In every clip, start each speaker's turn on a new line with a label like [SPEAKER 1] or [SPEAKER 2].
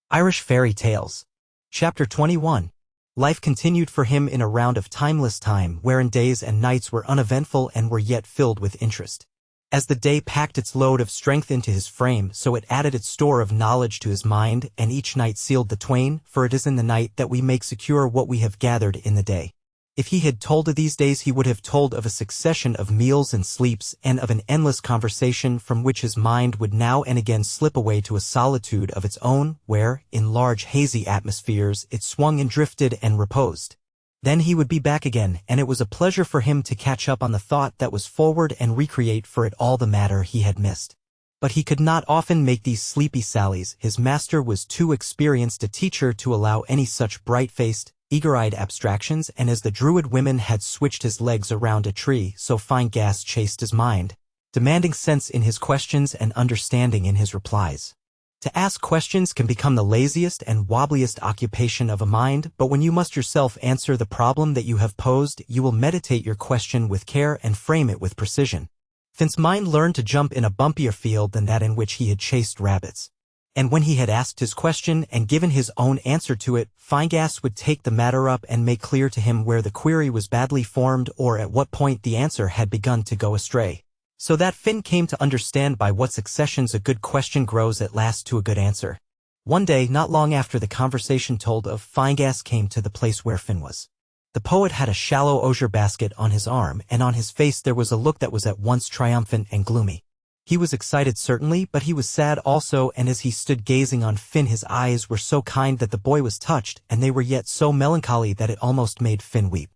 [SPEAKER 1] Irish Fairy Tales. Chapter 21. Life continued for him in a round of timeless time wherein days and nights were uneventful and were yet filled with interest. As the day packed its load of strength into his frame, so it added its store of knowledge to his mind, and each night sealed the twain, for it is in the night that we make secure what we have gathered in the day. If he had told of these days, he would have told of a succession of meals and sleeps, and of an endless conversation from which his mind would now and again slip away to a solitude of its own, where, in large hazy atmospheres, it swung and drifted and reposed. Then he would be back again, and it was a pleasure for him to catch up on the thought that was forward and recreate for it all the matter he had missed. But he could not often make these sleepy sallies. His master was too experienced a teacher to allow any such bright-faced, eager-eyed abstractions, and as the Druid women had switched his legs around a tree, so fine gas chased his mind, demanding sense in his questions and understanding in his replies. To ask questions can become the laziest and wobbliest occupation of a mind, but when you must yourself answer the problem that you have posed, you will meditate your question with care and frame it with precision. Finn's mind learned to jump in a bumpier field than that in which he had chased rabbits. And when he had asked his question and given his own answer to it, Finegas would take the matter up and make clear to him where the query was badly formed or at what point the answer had begun to go astray. So that Finn came to understand by what successions a good question grows at last to a good answer. One day, not long after the conversation told of, Finegas came to the place where Finn was. The poet had a shallow osier basket on his arm, and on his face there was a look that was at once triumphant and gloomy. He was excited certainly, but he was sad also, and as he stood gazing on Finn his eyes were so kind that the boy was touched, and they were yet so melancholy that it almost made Finn weep.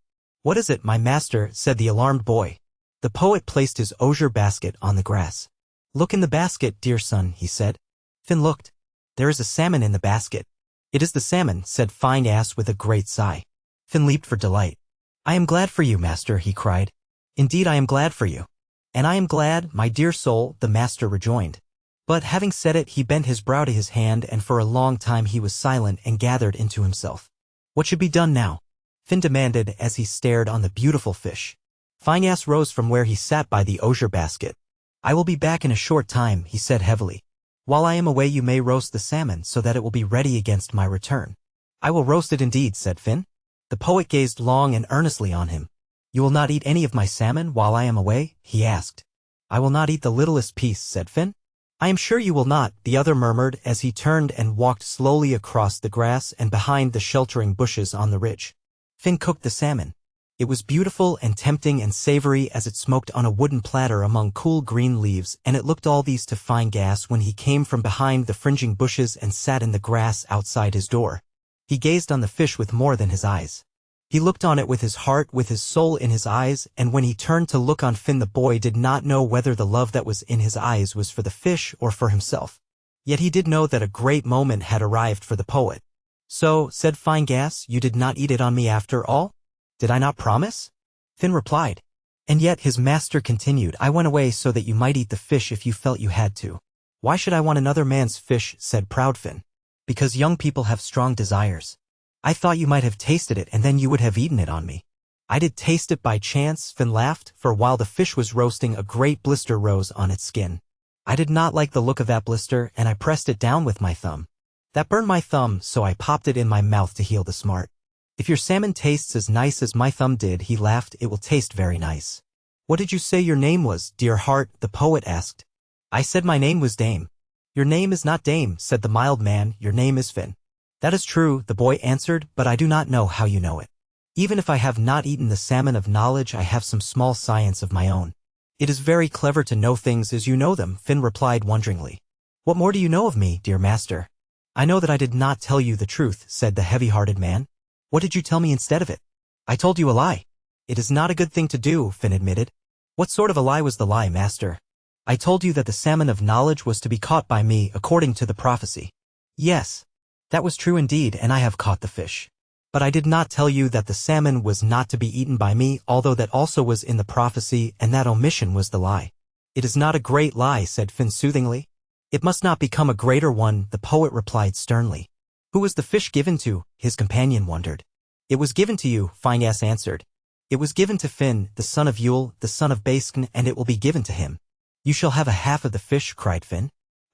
[SPEAKER 1] "What is it, my master?" said the alarmed boy. The poet placed his osier basket on the grass. "Look in the basket, dear son," he said. Finn looked. "There is a salmon in the basket." "It is the salmon," said Finegas with a great sigh. Finn leaped for delight. "I am glad for you, master," he cried. "Indeed I am glad for you." "And I am glad, my dear soul," the master rejoined. But having said it, he bent his brow to his hand, and for a long time he was silent and gathered into himself. "What should be done now?" Finn demanded as he stared on the beautiful fish. Finegas rose from where he sat by the osier basket. "I will be back in a short time," he said heavily. "While I am away you may roast the salmon so that it will be ready against my return." "I will roast it indeed," said Finn. The poet gazed long and earnestly on him. "You will not eat any of my salmon while I am away?" he asked. "I will not eat the littlest piece," said Finn. "I am sure you will not," the other murmured as he turned and walked slowly across the grass and behind the sheltering bushes on the ridge. Finn cooked the salmon. It was beautiful and tempting and savory as it smoked on a wooden platter among cool green leaves, and it looked all these to Finegas when he came from behind the fringing bushes and sat in the grass outside his door. He gazed on the fish with more than his eyes. He looked on it with his heart, with his soul in his eyes, and when he turned to look on Finn the boy did not know whether the love that was in his eyes was for the fish or for himself. Yet he did know that a great moment had arrived for the poet. "So," said Finegas, "you did not eat it on me after all?" "Did I not promise?" Finn replied. "And yet," his master continued, "I went away so that you might eat the fish if you felt you had to." "Why should I want another man's fish?" said proud Finn. "Because young people have strong desires. I thought you might have tasted it and then you would have eaten it on me." "I did taste it by chance," Finn laughed, "for while the fish was roasting a great blister rose on its skin. I did not like the look of that blister, and I pressed it down with my thumb. That burned my thumb, so I popped it in my mouth to heal the smart. If your salmon tastes as nice as my thumb did," he laughed, "it will taste very nice." "What did you say your name was, dear heart?" the poet asked. "I said my name was Dame." "Your name is not Dame," said the mild man, "your name is Finn." "That is true," the boy answered, "but I do not know how you know it. Even if I have not eaten the salmon of knowledge, I have some small science of my own." "It is very clever to know things as you know them," Finn replied wonderingly. "What more do you know of me, dear master?" "I know that I did not tell you the truth," said the heavy-hearted man. "What did you tell me instead of it?" "I told you a lie." "It is not a good thing to do," Finn admitted. "What sort of a lie was the lie, master?" "I told you that the salmon of knowledge was to be caught by me according to the prophecy." "Yes. That was true indeed, and I have caught the fish. But I did not tell you that the salmon was not to be eaten by me, although that also was in the prophecy, and that omission was the lie." "It is not a great lie," said Finn soothingly. "It must not become a greater one," the poet replied sternly. "Who was the fish given to?" his companion wondered. "It was given to you," Finegas answered. "It was given to Finn, the son of Yule, the son of Baskn, and it will be given to him." "You shall have a half of the fish," cried Finn.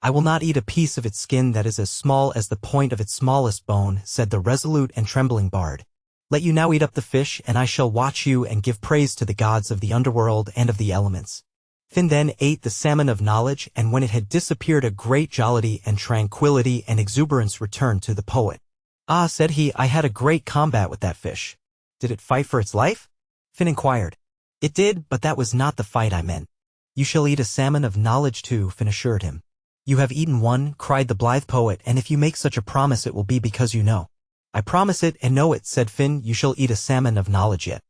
[SPEAKER 1] I will not eat a piece of its skin that is as small as the point of its smallest bone, said the resolute and trembling bard. Let you now eat up the fish, and I shall watch you and give praise to the gods of the underworld and of the elements. Finn then ate the salmon of knowledge, and when it had disappeared a great jollity and tranquility and exuberance returned to the poet. Ah, said he, I had a great combat with that fish. Did it fight for its life? Finn inquired. It did, but that was not the fight I meant. You shall eat a salmon of knowledge too, Finn assured him. You have eaten one, cried the blithe poet, and if you make such a promise it will be because you know. I promise it and know it, said Finn, you shall eat a salmon of knowledge yet.